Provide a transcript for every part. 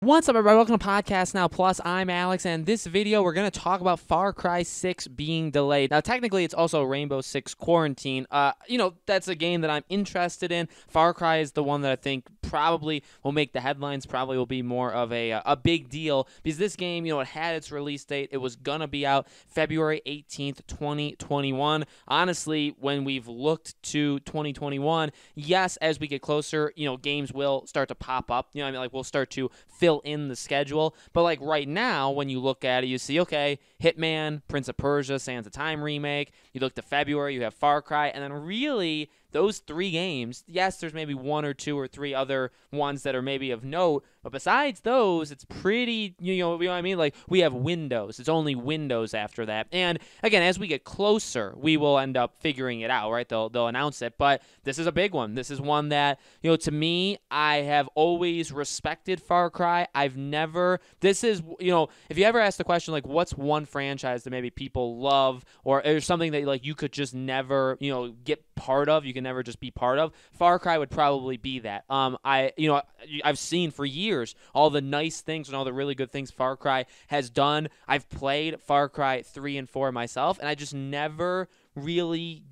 What's up, everybody? Welcome to Podcast Now Plus. I'm Alex, and this video we're going to talk about Far Cry 6 being delayed. Now, technically, it's also Rainbow Six Quarantine. That's a game that I'm interested in. Far Cry is the one that I think probably will make the headlines, probably will be more of a big deal, because this game, it had its release date. It was going to be out February 18th, 2021. Honestly, when we've looked to 2021, yes, as we get closer, games will start to pop up. We'll start to fill in the schedule. But like right now, when you look at it, you see, okay, Hitman, Prince of Persia, Sands of Time remake. You look to February, you have Far Cry, and then really those three games, yes, there's maybe one or two or three other ones that are maybe of note, but besides those, it's pretty, you know what I mean? Like, we have Windows. It's only Windows after that. And again, as we get closer, we will end up figuring it out, right? They'll announce it, but this is a big one. This is one that, to me, I have always respected Far Cry. I've never, this is, if you ever ask the question, like, what's one franchise that maybe people love, or something that, like, you could just never, get part of, you can never just be part of, Far Cry would probably be that. I've seen for years all the nice things and all the really good things Far Cry has done. I've played Far Cry 3 and 4 myself, and I just never really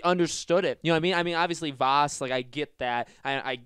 understood it. You know what I mean? I mean, obviously Voss, like, I get that. I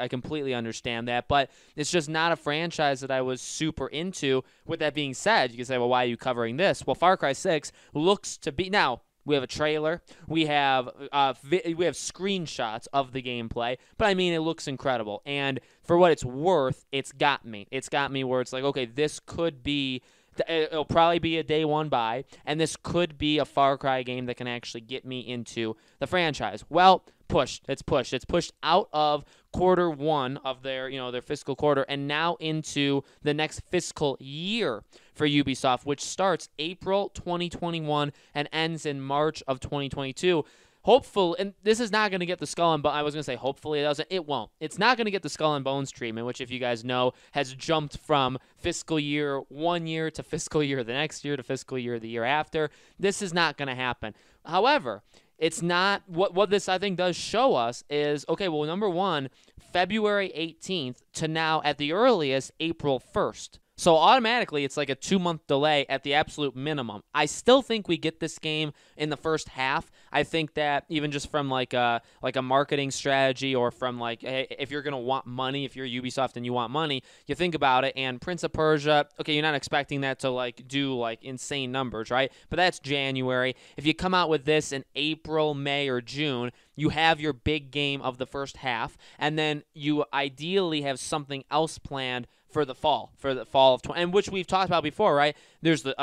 completely understand that, but it's just not a franchise that I was super into. With that being said, you can say, well, why are you covering this? Well, Far Cry 6 looks to be, now, we have a trailer. We have screenshots of the gameplay, but I mean, it looks incredible. And for what it's worth, it's got me. It's got me where it's like, okay, this could be. It'll probably be a day one buy, and this could be a Far Cry game that can actually get me into the franchise. Well, It's pushed. It's pushed out of quarter one of their fiscal quarter and now into the next fiscal year for Ubisoft, which starts April 2021 and ends in March of 2022. Hopefully, and this is not going to get the Skull and Bones. I was going to say hopefully it doesn't. It won't. It's not going to get the Skull and Bones treatment, which, if you guys know, has jumped from fiscal year 1 year to fiscal year the next year to fiscal year the year after. This is not going to happen. However, it's not what this, I think, does show us is, okay, well, number one, February 18th to now at the earliest April 1st. So automatically, it's like a 2-month delay at the absolute minimum. I still think we get this game in the first half. I think that even just from like a marketing strategy, or from like, hey, if you're gonna want money, if you're Ubisoft and you want money, you think about it. And Prince of Persia, okay, you're not expecting that to like do like insane numbers, right? But that's January. If you come out with this in April, May, or June, you have your big game of the first half, and then you ideally have something else planned for the fall of 20, and which we've talked about before, right? There's the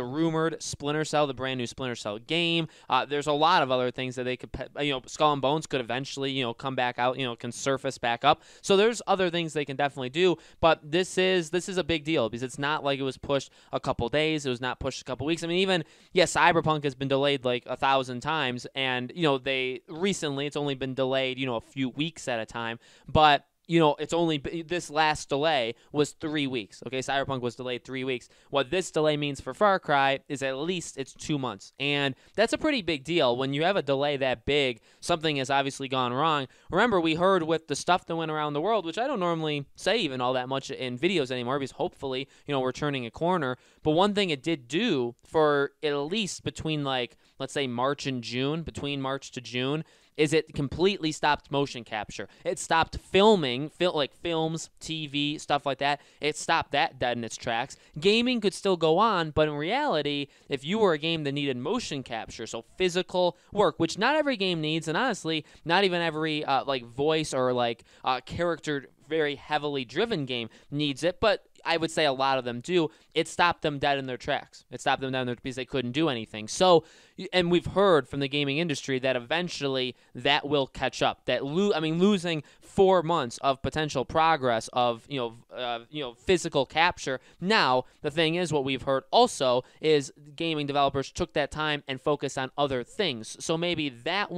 rumored Splinter Cell, the brand new Splinter Cell game. There's a lot of other things that they could, Skull and Bones could eventually, come back out, can surface back up. So there's other things they can definitely do, but this is a big deal because it's not like it was pushed a couple days. It was not pushed a couple weeks. I mean, even, Cyberpunk has been delayed like 1,000 times, and it's only been delayed, a few weeks at a time, but it's only, this last delay was 3 weeks. Okay, Cyberpunk was delayed 3 weeks. What this delay means for Far Cry is at least it's 2 months. And that's a pretty big deal. When you have a delay that big, something has obviously gone wrong. Remember, we heard with the stuff that went around the world, which I don't normally say even all that much in videos anymore, because hopefully, we're turning a corner. But one thing it did do for at least between, like, let's say March and June, between March to June, is it completely stopped motion capture. It stopped filming, like films, TV, stuff like that. It stopped that dead in its tracks. Gaming could still go on, but in reality, if you were a game that needed motion capture, so physical work, which not every game needs, and honestly, not even every voice or character very heavily driven game needs it, but I would say a lot of them do. It stopped them dead in their tracks. It stopped them dead in their, because they couldn't do anything. So, and we've heard from the gaming industry that eventually that will catch up. That losing 4 months of potential progress of physical capture. Now the thing is, what we've heard also is gaming developers took that time and focused on other things. So maybe that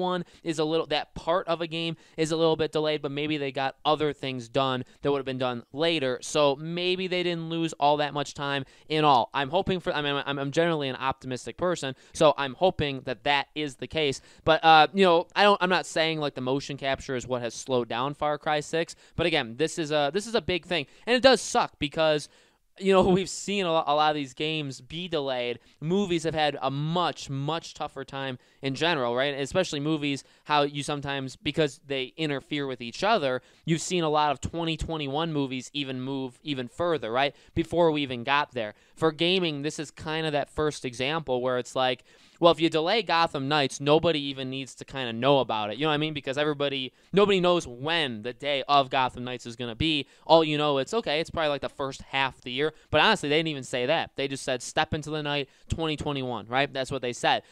part of a game is a little bit delayed, but maybe they got other things done that would have been done later. So maybe they didn't lose all that much time in all. I'm hoping for. I'm generally an optimistic person, so I'm hoping hoping that that is the case. But I'm not saying like the motion capture is what has slowed down Far Cry 6. But again, this is a big thing, and it does suck because we've seen a lot of these games be delayed. Movies have had a much, much tougher time in general, right? Especially movies, how you sometimes, because they interfere with each other, you've seen a lot of 2021 movies even move even further, right? Before we even got there. For gaming, this is kind of that first example where it's like, well, if you delay Gotham Knights, nobody even needs to kind of know about it. You know what I mean? Because nobody knows when the day of Gotham Knights is going to be. All you know, it's probably like the first half of the year. But honestly, they didn't even say that. They just said Step Into the Night 2021, right? That's what they said.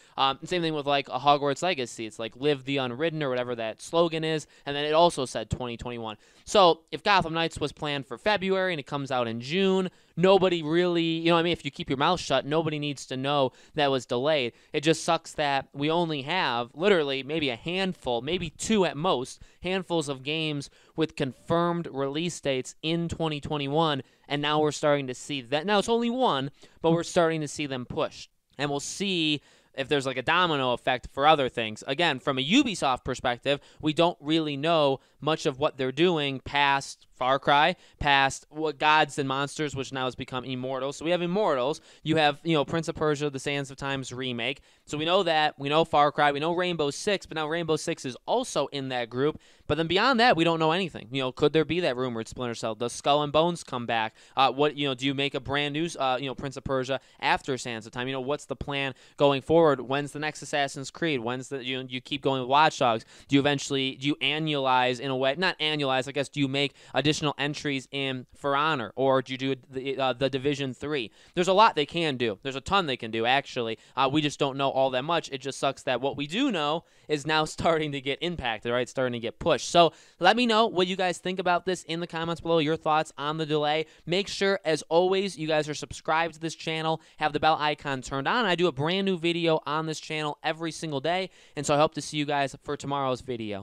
Same thing with like a Hogwarts Legacy. It's like Live the Unwritten or whatever that slogan is. And then it also said 2021. So if Gotham Knights was planned for February and it comes out in June, nobody really, if you keep your mouth shut, nobody needs to know that was delayed. It just sucks that we only have literally maybe a handful, maybe two at most, handfuls of games with confirmed release dates in 2021, and now we're starting to see that. Now it's only one, but we're starting to see them pushed. And we'll see if there's like a domino effect for other things. Again, from a Ubisoft perspective, we don't really know much of what they're doing past Far Cry, past what Gods and Monsters, which now has become Immortals. So we have Immortals. You have, Prince of Persia, The Sands of Time's remake. So we know that. We know Far Cry. We know Rainbow Six, but now Rainbow Six is also in that group. But then beyond that, we don't know anything. Could there be that rumored Splinter Cell? Does Skull and Bones come back? Do you make a brand new, Prince of Persia after Sands of Time? What's the plan going forward? When's the next Assassin's Creed? When's the, you keep going with Watch Dogs? Do you annualize in a way? Not annualize, I guess. Do you make additional entries in For Honor, or do you do the Division 3? There's a lot they can do. There's a ton they can do, actually. We just don't know all that much. It just sucks that what we do know is now starting to get impacted, right? Starting to get pushed. So let me know what you guys think about this in the comments below, your thoughts on the delay. Make sure, as always, you guys are subscribed to this channel, have the bell icon turned on. I do a brand new video on this channel every single day, and so I hope to see you guys for tomorrow's video.